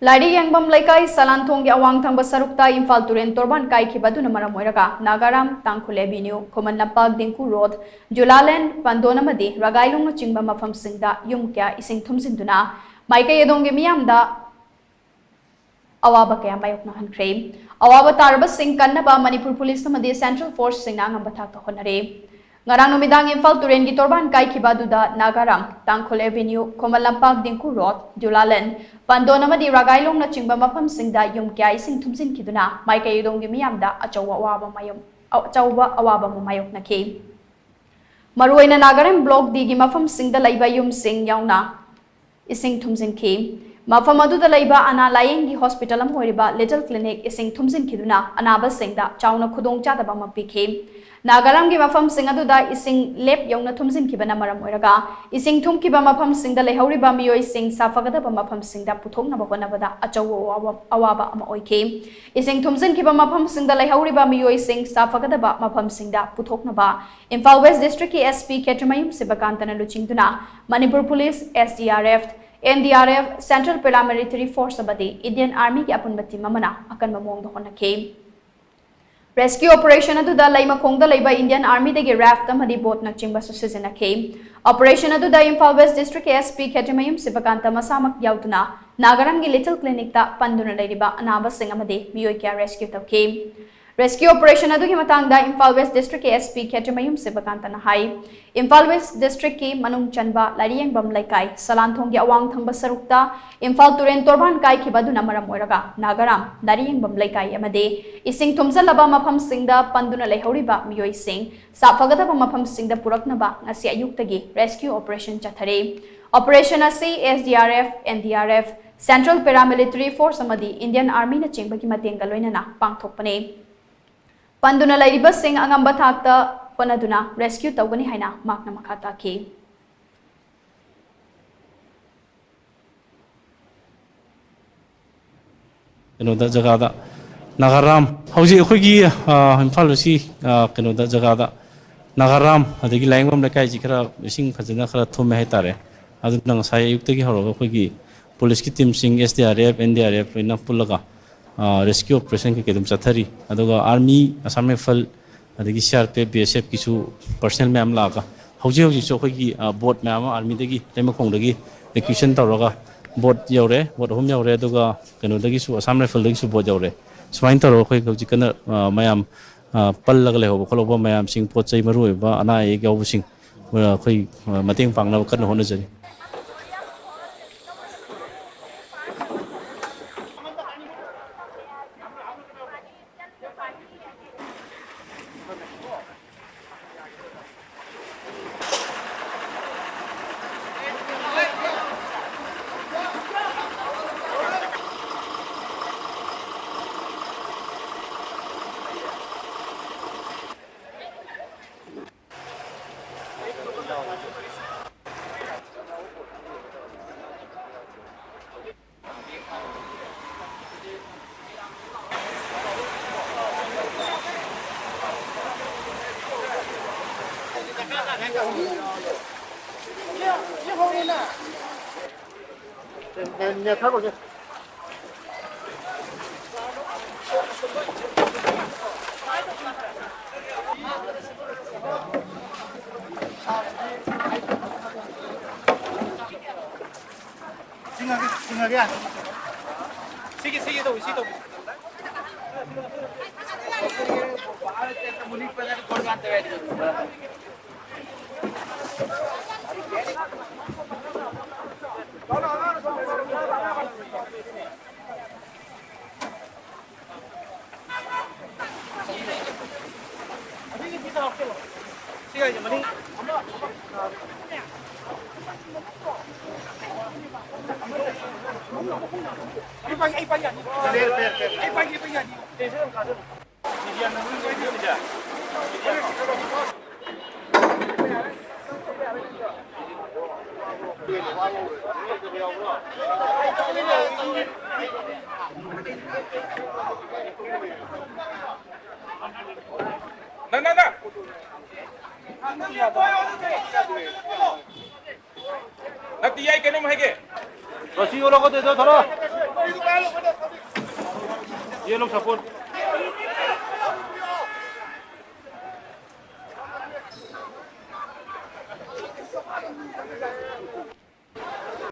Lairikyengbam Leikai Salanthong awang thangba sarukta Imphal turen Torban Kaikhibana maram oiraga Nagaram Tangkhul Avenue Khuman Lampak Dinku Road Dewlaland Pandon Amadi Raigalong nachingba mapham singda yum kya eshing thumjinkhiduna maikei adomgi meeyam da awaba kaya mayoknahankhre awaba tarba sing Kannaba Manipur Police amadi Central Force singna ngamba thakta Hotnari Ngarang numidang Imphal turen gi Torban Kaikhibana Nagaram Tangkhul Avenue Khuman Lampak Dinku Road Dewlaland Pandon amadi Raigalong nachingba mapham singda yum kya eshing thumjinkhiduna maikei adomgi meeyam da achawa awaba mayoknakhi Maruina Nagaram block digi mapham singda laiba yum sing yauna eshing thumjinkhre mapham aduda laiba ana layengi hospital am hoiriba little clinic eshing thumjinkhiduna anaba singda chauna khudong chadaba mapikhe Nagaram gi mapham sing aduda eshing lep yauna thumjinkhibana maram oiraga eshing thumkiba mapham singda lehauriba Meeoising safagadaba mapham singda puthoknaba honabada achawa awaba ama oikhe eshing thumjinkiba mapham singda lehauriba Meeoising safagadaba mapham singda puthoknaba Imphal West District ki SP Ketramayum Sibakantana luchingduna Manipur Police SDRF NDRF Central Paramilitary Force abadi Indian Army ki apunbati mamana akan mamong honakhe Rescue operation aduda laima khongda laiba Indian Army degi raft amadi boat nachingba susizanakhe operation aduda Imphal West District SP Ketramayum Sibakanta masamak yautuna Nagaram gi little clinic ta panduna lairiba anaba sing amadi miyoi kya rescue tawkhe Rescue operation adugi matangda Imphal West District SP Ketramayum Sibakanta na hai Imphal West District ki manung chanba Lairikyengbam Leikai Salanthong gi awang thangba sarukta Imphal turen Torban Kaikhibana maram oiraga Nagaram Lairikyengbam Leikai amadi eshing thumjalaba mapham singda panduna lehauriba Meeoising safagadaba mapham singda puraknaba ngasi ayuktagi rescue operation chathare operation asi SDRF NDRF Central Paramilitary Force amadi Indian Army na chingbagi matenga loinana pangthokpane Panduna lairiba sing angamba thakta honaduna rescue tawgani haina makna makha takhi Kenoda jagada Nagaram hauji khogi Imphal si kenoda jagada Nagaram adagi Lairikyengbam Leikai ji khara eshing phajana khara thume haitare adu nang sai ayuktagi horoga khogi police ki team sing SDRF NDRF ina pulaga rescue operation ki kedum chathari aduga army Assam Rifle adagi CRP BSF kisu personnel ma'am laga hauji so khogi boat ma'am army dagi lema khongdagi evacuation tawraga boat yaure boat hom yaure aduga kenodagi su Assam Rifle dagi su boat yaure swain tawro khoi hauji kana mayam pallaga leho kholoba mayam sing pochai maru ba ana e gaw sing khoi mateng pangna kan hona jari Rasi orang kau tu, thora. ये लोग support